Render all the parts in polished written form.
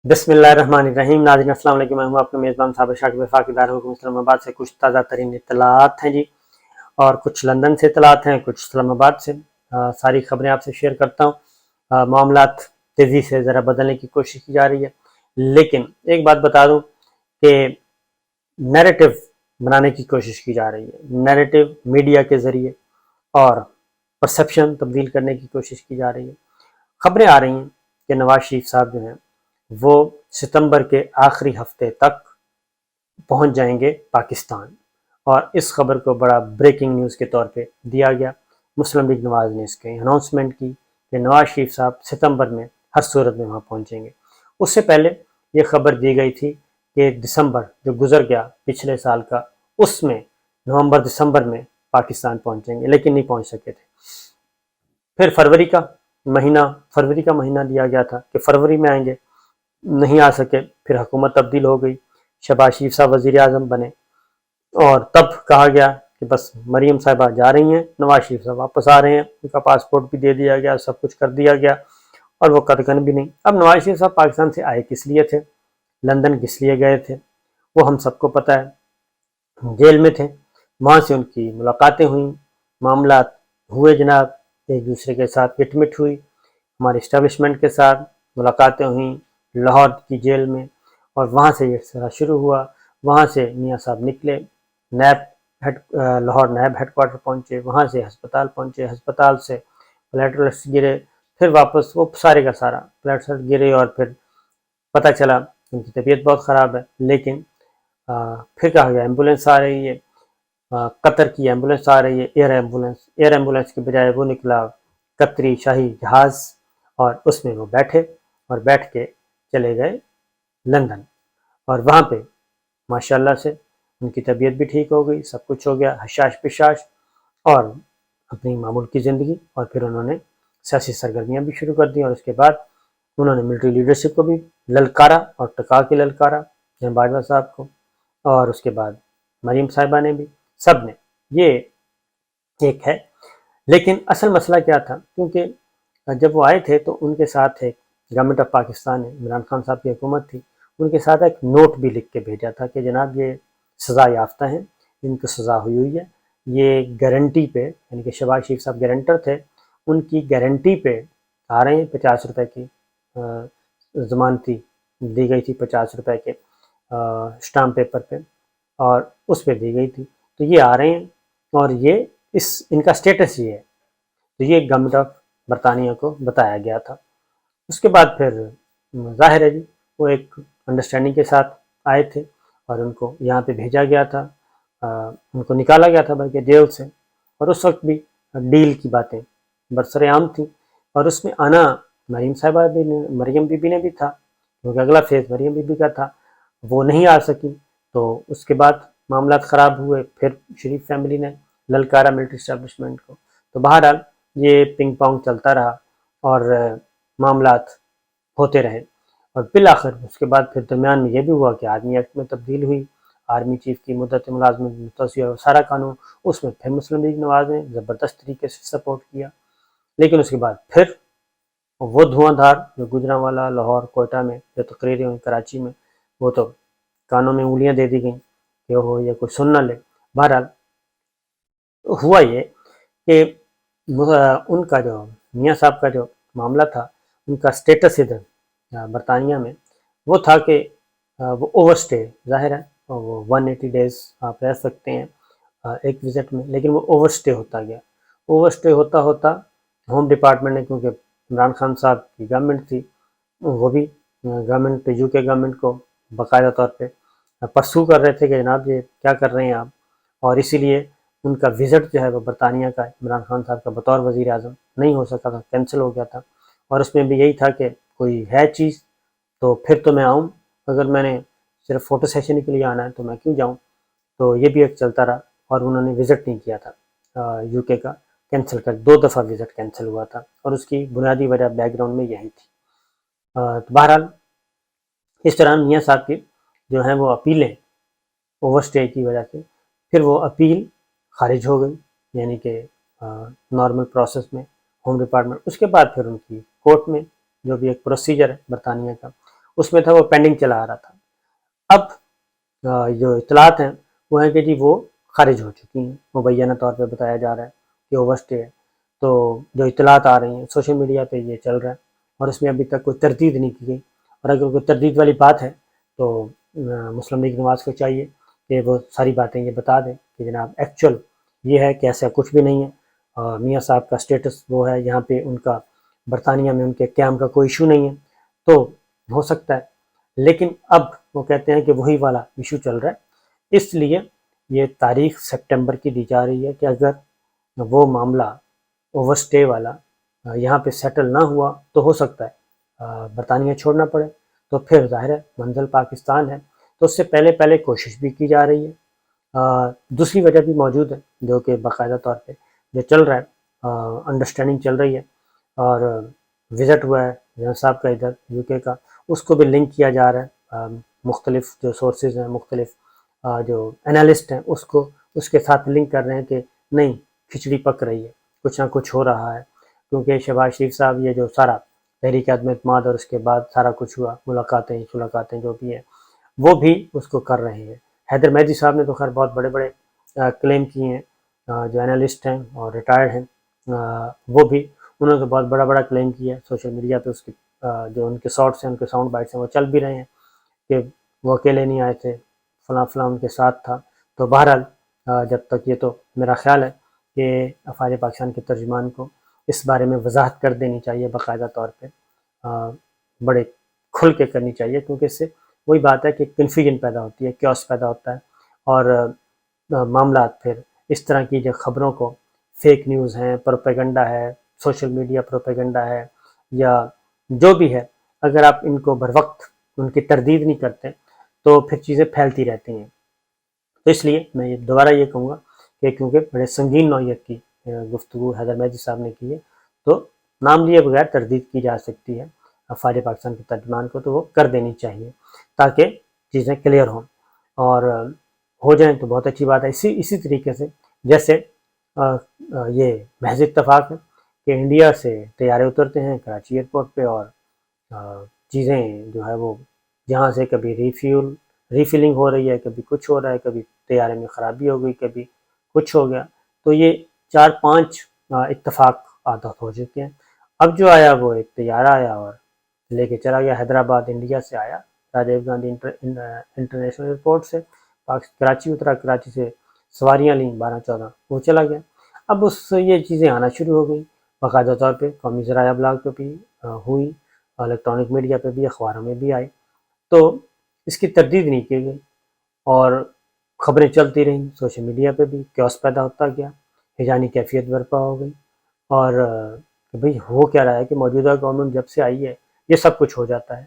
بسم اللہ الرحمن الرحیم۔ ناظرین السلام علیکم، میں ہوں آپ کا میزبان صابر شاکر وفاقی دارالحکومت اسلام آباد سے۔ کچھ تازہ ترین اطلاعات ہیں جی، اور کچھ لندن سے اطلاعات ہیں، کچھ اسلام آباد سے۔ ساری خبریں آپ سے شیئر کرتا ہوں۔ معاملات تیزی سے ذرا بدلنے کی کوشش کی جا رہی ہے، لیکن ایک بات بتا دوں کہ نیریٹو بنانے کی کوشش کی جا رہی ہے، نیریٹو میڈیا کے ذریعے، اور پرسیپشن تبدیل کرنے کی کوشش کی جا رہی ہے۔ خبریں آ رہی ہیں کہ نواز شریف صاحب جو ہیں وہ ستمبر کے آخری ہفتے تک پہنچ جائیں گے پاکستان، اور اس خبر کو بڑا بریکنگ نیوز کے طور پہ دیا گیا۔ مسلم لیگ نواز نے اس کی اناؤنسمنٹ کی کہ نواز شریف صاحب ستمبر میں ہر صورت میں وہاں پہنچیں گے۔ اس سے پہلے یہ خبر دی گئی تھی کہ دسمبر جو گزر گیا پچھلے سال کا، اس میں نومبر دسمبر میں پاکستان پہنچیں گے، لیکن نہیں پہنچ سکے تھے۔ پھر فروری کا مہینہ دیا گیا تھا کہ فروری میں آئیں گے، نہیں آ سکے۔ پھر حکومت تبدیل ہو گئی، شہباز شریف صاحب وزیر اعظم بنے، اور تب کہا گیا کہ بس مریم صاحبہ جا رہی ہیں، نواز شریف صاحب واپس آ رہے ہیں، ان کا پاسپورٹ بھی دے دیا گیا، سب کچھ کر دیا گیا، اور وہ قدغن بھی نہیں۔ اب نواز شریف صاحب پاکستان سے آئے کس لیے تھے، لندن کس لیے گئے تھے، وہ ہم سب کو پتہ ہے۔ جیل میں تھے، وہاں سے ان کی ملاقاتیں ہوئیں، معاملات ہوئے جناب، ایک دوسرے کے ساتھ گٹ مٹ ہوئی، ہمارے اسٹیبلشمنٹ کے ساتھ ملاقاتیں ہوئیں لاہور کی جیل میں، اور وہاں سے یہ سلسلہ شروع ہوا۔ وہاں سے میاں صاحب نکلے، لاہور نیب ہیڈ کوارٹر پہنچے، وہاں سے ہسپتال پہنچے، ہسپتال سے پلیٹلیٹس گرے، پھر واپس وہ سارے کا سارا پلیٹلیٹس گرے، اور پھر پتہ چلا ان کی طبیعت بہت خراب ہے۔ لیکن پھر کہا گیا ایمبولینس آ رہی ہے، قطر کی ایمبولینس آ رہی ہے، ایئر ایمبولینس کی بجائے وہ نکلا قطری شاہی جہاز، اور اس میں وہ بیٹھے، اور بیٹھ کے چلے گئے لندن، اور وہاں پہ ماشاءاللہ سے ان کی طبیعت بھی ٹھیک ہو گئی، سب کچھ ہو گیا، حشاش پشاش، اور اپنی معمول کی زندگی۔ اور پھر انہوں نے سیاسی سرگرمیاں بھی شروع کر دیں، اور اس کے بعد انہوں نے ملٹری لیڈرشپ کو بھی للکارا اور ٹکا کے للکارا، جناب باجوہ صاحب کو، اور اس کے بعد مریم صاحبہ نے بھی، سب نے۔ یہ ایک ہے، لیکن اصل مسئلہ کیا تھا، کیونکہ جب وہ آئے تھے تو ان کے ساتھ ایک گورنمنٹ آف پاکستان ہے، عمران خان صاحب کی حکومت تھی، ان کے ساتھ ایک نوٹ بھی لکھ کے بھیجا تھا کہ جناب یہ سزا یافتہ ہیں، ان کو سزا ہوئی ہے، یہ گارنٹی پہ، یعنی کہ شہباز شریف صاحب گارنٹر تھے، ان کی گارنٹی پہ آ رہے ہیں۔ 50 روپے کی ضمانتی دی گئی تھی، 50 روپے کے اسٹامپ پیپر پہ، اور اس پہ دی گئی تھی، تو یہ آ رہے ہیں، اور یہ ان کا سٹیٹس یہ ہے، تو یہ گورنمنٹ آف برطانیہ کو بتایا گیا تھا۔ اس کے بعد پھر ظاہر ہے جی، وہ ایک انڈرسٹینڈنگ کے ساتھ آئے تھے، اور ان کو یہاں پہ بھیجا گیا تھا، ان کو نکالا گیا تھا بلکہ جیل سے، اور اس وقت بھی ڈیل کی باتیں برسر عام تھیں، اور اس میں آنا مریم بی بی نے بھی تھا، کیونکہ اگلا فیز مریم بی بی کا تھا، وہ نہیں آ سکی، تو اس کے بعد معاملات خراب ہوئے، پھر شریف فیملی نے للکارا ملٹری اسٹیبلشمنٹ کو، تو بہرحال یہ پنگ پونگ چلتا رہا، اور معاملات ہوتے رہے، اور بالآخر اس کے بعد پھر درمیان میں یہ بھی ہوا کہ آرمی ایکٹ میں تبدیل ہوئی، آرمی چیف کی مدت ملازمت میں توسیع اور سارا قانون، اس میں پھر مسلم لیگ نواز نے زبردست طریقے سے سپورٹ کیا۔ لیکن اس کے بعد پھر وہ دھواں دھار جو گوجرانوالا، لاہور، کوئٹہ میں جو تقریریں ہوئی، کراچی میں، وہ تو کانوں میں انگلیاں دے دی گئیں کہ وہ یہ کوئی سن نہ لے۔ بہرحال ہوا یہ کہ ان کا جو میاں صاحب کا جو معاملہ تھا، ان کا سٹیٹس ادھر برطانیہ میں وہ تھا کہ وہ اوور سٹے، ظاہر ہے وہ 180 ڈیز آپ رہ سکتے ہیں ایک وزٹ میں، لیکن وہ اوور سٹے ہوتا گیا، اوور سٹے ہوتا ہوتا ہوم ڈپارٹمنٹ نے، کیونکہ عمران خان صاحب کی گورنمنٹ تھی، وہ بھی گورنمنٹ یو کے گورنمنٹ کو باقاعدہ طور پہ پرسو کر رہے تھے کہ جناب یہ کیا کر رہے ہیں آپ، اور اسی لیے ان کا وزٹ جو ہے وہ برطانیہ کا عمران خان صاحب کا بطور وزیر اعظم نہیں ہو سکا تھا، کینسل ہو گیا تھا، اور اس میں بھی یہی تھا کہ کوئی ہے چیز تو پھر تو میں آؤں، اگر میں نے صرف فوٹو سیشن کے لیے آنا ہے تو میں کیوں جاؤں، تو یہ بھی ایک چلتا رہا، اور انہوں نے وزٹ نہیں کیا تھا یو کے کا، کینسل کر 2 دفعہ وزٹ کینسل ہوا تھا، اور اس کی بنیادی وجہ بیک گراؤنڈ میں یہی تھی۔ تو بہرحال اس طرح میاں صاحب کی جو ہیں وہ اپیلیں اوور سٹے کی وجہ سے، پھر وہ اپیل خارج ہو گئی، یعنی کہ نارمل پروسیس میں ہوم ڈپارٹمنٹ، اس کے بعد پھر ان کی کورٹ میں جو بھی ایک پروسیجر ہے برطانیہ کا، اس میں تھا وہ پینڈنگ چلا آ رہا تھا. اب جو اطلاعات ہیں وہ ہیں کہ جی وہ خارج ہو چکی ہیں، مبینہ طور پہ بتایا جا رہا ہے کہ اوور اسٹے ہے. تو جو اطلاعات آ رہی ہیں سوشل میڈیا پہ یہ چل رہا ہے، اور اس میں ابھی تک کوئی تردید نہیں کی گئی. اور اگر کوئی تردید والی بات ہے تو مسلم لیگ نواز کو چاہیے کہ وہ ساری باتیں یہ بتا دیں کہ جناب ایکچوئل یہ ہے کہ ایسا کچھ بھی نہیں ہے. میاں صاحب کا سٹیٹس وہ ہے، یہاں پہ ان کا برطانیہ میں ان کے قیام کا کوئی ایشو نہیں ہے. تو ہو سکتا ہے، لیکن اب وہ کہتے ہیں کہ وہی والا ایشو چل رہا ہے. اس لیے یہ تاریخ سپٹمبر کی دی جا رہی ہے کہ اگر وہ معاملہ اوور اسٹے والا یہاں پہ سیٹل نہ ہوا تو ہو سکتا ہے برطانیہ چھوڑنا پڑے. تو پھر ظاہر ہے منزل پاکستان ہے، تو اس سے پہلے کوشش بھی کی جا رہی ہے. دوسری وجہ بھی موجود ہے جو کہ باقاعدہ طور پہ جو چل رہا ہے، انڈرسٹینڈنگ چل رہی ہے، اور وزٹ ہوا ہے جہاں صاحب کا ادھر یو کے کا، اس کو بھی لنک کیا جا رہا ہے. مختلف جو سورسز ہیں، مختلف جو انالسٹ ہیں، اس کے ساتھ لنک کر رہے ہیں کہ نہیں، کھچڑی پک رہی ہے، کچھ نہ کچھ ہو رہا ہے. کیونکہ شہباز شریف صاحب یہ جو سارا تحریک عدم اعتماد اور اس کے بعد سارا کچھ ہوا، ملاقاتیں جو بھی ہیں وہ بھی اس کو کر رہے ہیں. حیدر مہدی صاحب نے تو خیر بہت بڑے بڑے کلیم کیے ہیں، جو انالسٹ ہیں اور ریٹائرڈ ہیں وہ بھی، انہوں نے تو بہت بڑا کلیم کیا ہے سوشل میڈیا پہ. اس کی جو ان کے شارٹس ہیں، ان کے ساؤنڈ بائٹس ہیں، وہ چل بھی رہے ہیں کہ وہ اکیلے نہیں آئے تھے، فلاں ان کے ساتھ تھا. تو بہرحال جب تک یہ تو میرا خیال ہے کہ افواج پاکستان کے ترجمان کو اس بارے میں وضاحت کر دینی چاہیے باقاعدہ طور پہ، بڑے کھل کے کرنی چاہیے، کیونکہ اس سے وہی بات ہے کہ کنفیوژن پیدا ہوتی ہے، کیوس پیدا ہوتا ہے، اور معاملات پھر اس طرح کی جو خبروں کو فیک نیوز ہیں، پروپیگنڈا ہے، سوشل میڈیا پروپیگنڈا ہے، یا جو بھی ہے، اگر آپ ان کو بر وقت ان کی تردید نہیں کرتے تو پھر چیزیں پھیلتی رہتی ہیں. تو اس لیے میں دوبارہ یہ کہوں گا کہ کیونکہ بڑے سنگین نوعیت کی گفتگو حیدر مہدی صاحب نے کی ہے، تو نام لیے بغیر تردید کی جا سکتی ہے افواج پاکستان کے ترجمان کو، تو وہ کر دینی چاہیے تاکہ چیزیں کلیئر ہوں اور ہو جائیں تو بہت اچھی بات ہے. اسی طریقے سے جیسے یہ محض اتفاق ہے کہ انڈیا سے طیارے اترتے ہیں کراچی ایئرپورٹ پہ، اور چیزیں جو ہے وہ جہاں سے کبھی ریفلنگ ہو رہی ہے، کبھی کچھ ہو رہا ہے، کبھی طیارے میں خرابی ہو گئی، کبھی کچھ ہو گیا. تو یہ 4-5 اتفاق عادت ہو چکے ہیں. اب جو آیا وہ ایک طیارہ آیا اور لے کے چلا گیا حیدرآباد، انڈیا سے آیا راجیو گاندھی انٹرنیشنل ایئرپورٹ سے، کراچی اترا، کراچی سے سواریاں لیں 12-14، وہ چلا گیا. اب اس سے یہ چیزیں آنا شروع ہو گئی باقاعدہ طور پہ، قومی ذرائع ابلاغ پہ بھی ہوئی، الیکٹرانک میڈیا پہ بھی، اخباروں میں بھی آئی. تو اس کی تردید نہیں کی گئی اور خبریں چلتی رہیں، سوشل میڈیا پہ بھی کیوس پیدا ہوتا گیا، ہجانی کیفیت برپا ہو گئی. اور کہ بھئی ہو کیا رہا ہے کہ موجودہ گورنمنٹ جب سے آئی ہے یہ سب کچھ ہو جاتا ہے،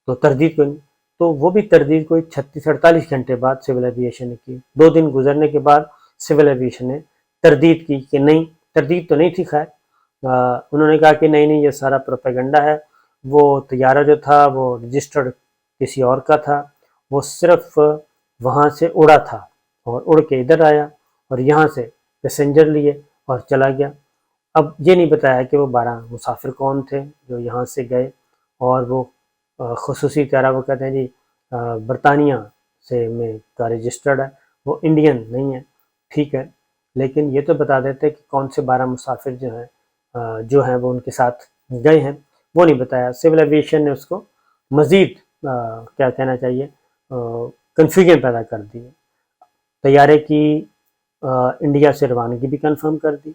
تو تردید کو نہیں. تو وہ بھی تردید کوئی 36-48 گھنٹے بعد سول ایویشن نے کی. 2 دن گزرنے کے بعد سول ایویشن نے تردید کی کہ نہیں، تردید تو نہیں تھی خیر، انہوں نے کہا کہ نہیں یہ سارا پروپیگنڈا ہے، وہ طیارہ جو تھا وہ رجسٹرڈ کسی اور کا تھا، وہ صرف وہاں سے اڑا تھا اور اڑ کے ادھر آیا اور یہاں سے پیسنجر لیے اور چلا گیا. اب یہ نہیں بتایا کہ وہ 12 مسافر کون تھے جو یہاں سے گئے، اور وہ خصوصی طیارہ وہ کہتے ہیں جی برطانیہ سے میں کا رجسٹرڈ ہے، وہ انڈین نہیں ہے، ٹھیک ہے، لیکن یہ تو بتا دیتے کہ کون سے 12 مسافر جو ہیں وہ ان کے ساتھ گئے ہیں، وہ نہیں بتایا. سول ایویشن نے اس کو مزید کیا کہنا چاہیے کنفیوژن پیدا کر دی. طیارے کی انڈیا سے روانگی بھی کنفرم کر دی،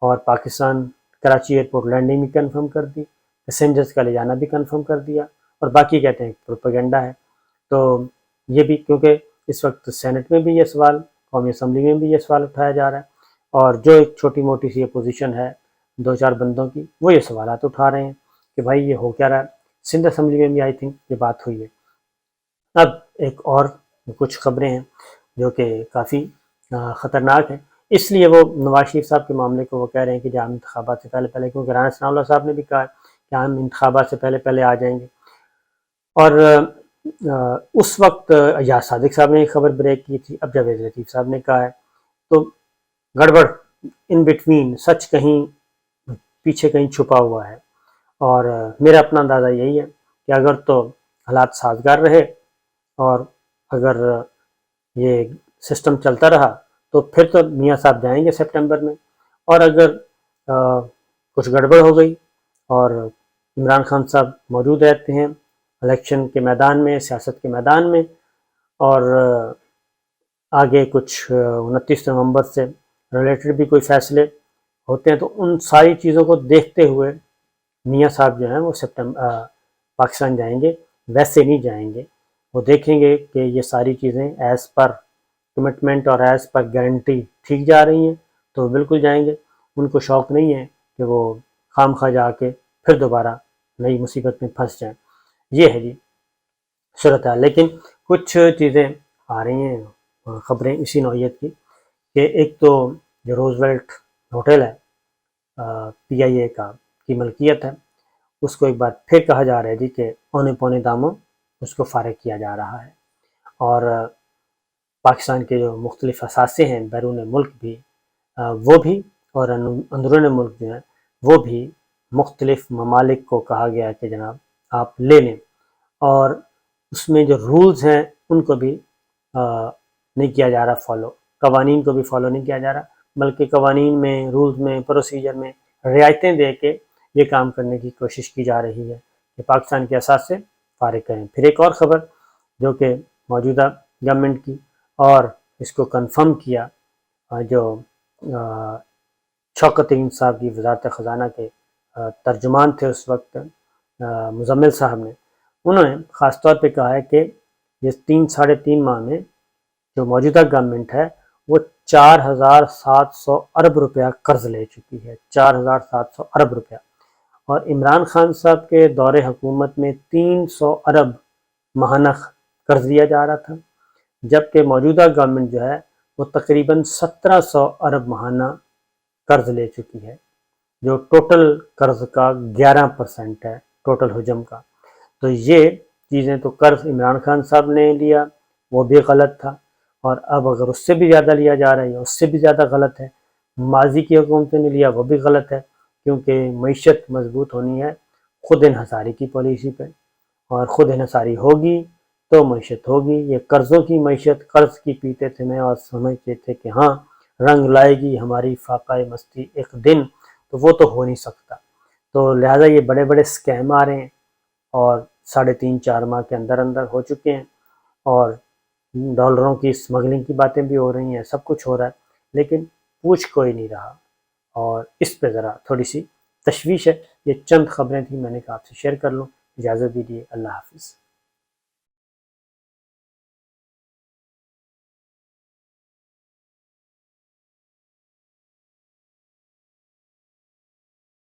اور پاکستان کراچی ایئرپورٹ لینڈنگ بھی کنفرم کر دی، پیسنجرز کا لے جانا بھی کنفرم کر دیا، اور باقی کہتے ہیں پروپیگنڈا ہے. تو یہ بھی کیونکہ اس وقت سینٹ میں بھی یہ سوال، قومی اسمبلی میں بھی یہ سوال اٹھایا جا رہا ہے، اور جو ایک چھوٹی موٹی سی اپوزیشن ہے 2-4 بندوں کی، وہ یہ سوالات اٹھا رہے ہیں کہ بھائی یہ ہو کیا رہا ہے. سندھ اسمبلی میں بھی آئی تھنک یہ بات ہوئی ہے. اب ایک اور کچھ خبریں ہیں جو کہ کافی خطرناک ہیں، اس لیے وہ نواز شریف صاحب کے معاملے کو وہ کہہ رہے ہیں کہ عام انتخابات سے پہلے، کیونکہ رانا ثناء اللہ صاحب نے بھی کہا کہ عام انتخابات سے پہلے آ جائیں گے. اور اس وقت یا صادق صاحب نے یہ خبر بریک کی تھی، اب جاوید لطیف صاحب نے کہا ہے، تو گڑبڑ ان بٹوین، سچ کہیں پیچھے کہیں چھپا ہوا ہے. اور میرا اپنا اندازہ یہی ہے کہ اگر تو حالات سازگار رہے اور اگر یہ سسٹم چلتا رہا تو پھر تو میاں صاحب جائیں گے سپٹمبر میں، اور اگر کچھ گڑبڑ ہو گئی اور عمران خان صاحب موجود رہتے ہیں الیکشن کے میدان میں، سیاست کے میدان میں، اور آگے کچھ 29 نومبر سے ریلیٹڈ بھی کوئی فیصلے ہوتے ہیں، تو ان ساری چیزوں کو دیکھتے ہوئے میاں صاحب جو ہیں وہ پاکستان جائیں گے، ویسے نہیں جائیں گے۔ وہ دیکھیں گے کہ یہ ساری چیزیں ایز پر کمٹمنٹ اور ایز پر گارنٹی ٹھیک جا رہی ہیں تو وہ بالکل جائیں گے۔ ان کو شوق نہیں ہے کہ وہ خام خواہ جا کے پھر دوبارہ نئی مصیبت میں پھنس جائیں۔ یہ ہے جی صورتحال۔ لیکن کچھ چیزیں آ رہی ہیں خبریں اسی نوعیت کی کہ ایک تو جو روز ویلٹ ہوٹل ہے پی آئی اے کی ملکیت ہے، اس کو ایک بار پھر کہا جا رہا ہے جی کہ اونے پونے داموں اس کو فارغ کیا جا رہا ہے، اور پاکستان کے جو مختلف اثاثے ہیں بیرون ملک بھی وہ بھی، اور اندرون ملک جو ہیں وہ بھی مختلف ممالک کو کہا گیا کہ جناب آپ لے لیں، اور اس میں جو رولز ہیں ان کو بھی نہیں کیا جا رہا فالو، قوانین کو بھی فالو نہیں کیا جا رہا، بلکہ قوانین میں، رولز میں، پروسیجر میں رعایتیں دے کے یہ کام کرنے کی کوشش کی جا رہی ہے کہ پاکستان کے اثاثے فارغ کریں۔ پھر ایک اور خبر جو کہ موجودہ گورنمنٹ کی، اور اس کو کنفرم کیا جو شوکت صاحب کی وزارت خزانہ کے ترجمان تھے اس وقت مزمل صاحب نے، انہوں نے خاص طور پہ کہا ہے کہ یہ 3-3.5 ماہ میں جو موجودہ گورنمنٹ ہے وہ 4700 ارب روپیہ قرض لے چکی ہے، 4700 ارب روپیہ، اور عمران خان صاحب کے دور حکومت میں 300 ارب ماہانہ قرض لیا جا رہا تھا، جبکہ موجودہ گورنمنٹ جو ہے وہ تقریباً 1700 ارب ماہانہ قرض لے چکی ہے، جو ٹوٹل قرض کا 11% ہے، ٹوٹل حجم کا۔ تو یہ چیزیں تو قرض عمران خان صاحب نے لیا وہ بھی غلط تھا، اور اب اگر اس سے بھی زیادہ لیا جا رہا ہے یا اس سے بھی زیادہ غلط ہے، ماضی کی حکومتوں نے لیا وہ بھی غلط ہے، کیونکہ معیشت مضبوط ہونی ہے خود انحصاری کی پالیسی پہ، اور خود انحصاری ہوگی تو معیشت ہوگی۔ یہ قرضوں کی معیشت، قرض کی پیتے تھے میں اور سمجھتے تھے کہ ہاں رنگ لائے گی ہماری فاقہ مستی ایک دن، تو وہ تو ہو نہیں سکتا۔ تو لہٰذا یہ بڑے بڑے سکیم آ رہے ہیں، اور 3.5-4 ماہ کے اندر اندر ہو چکے ہیں، اور ڈالروں کی اسمگلنگ کی باتیں بھی ہو رہی ہیں، سب کچھ ہو رہا ہے، لیکن پوچھ کوئی نہیں رہا، اور اس پہ ذرا تھوڑی سی تشویش ہے۔ یہ چند خبریں تھیں، میں نے کہا آپ سے شیئر کر لوں۔ اجازت دیجیے، اللہ حافظ۔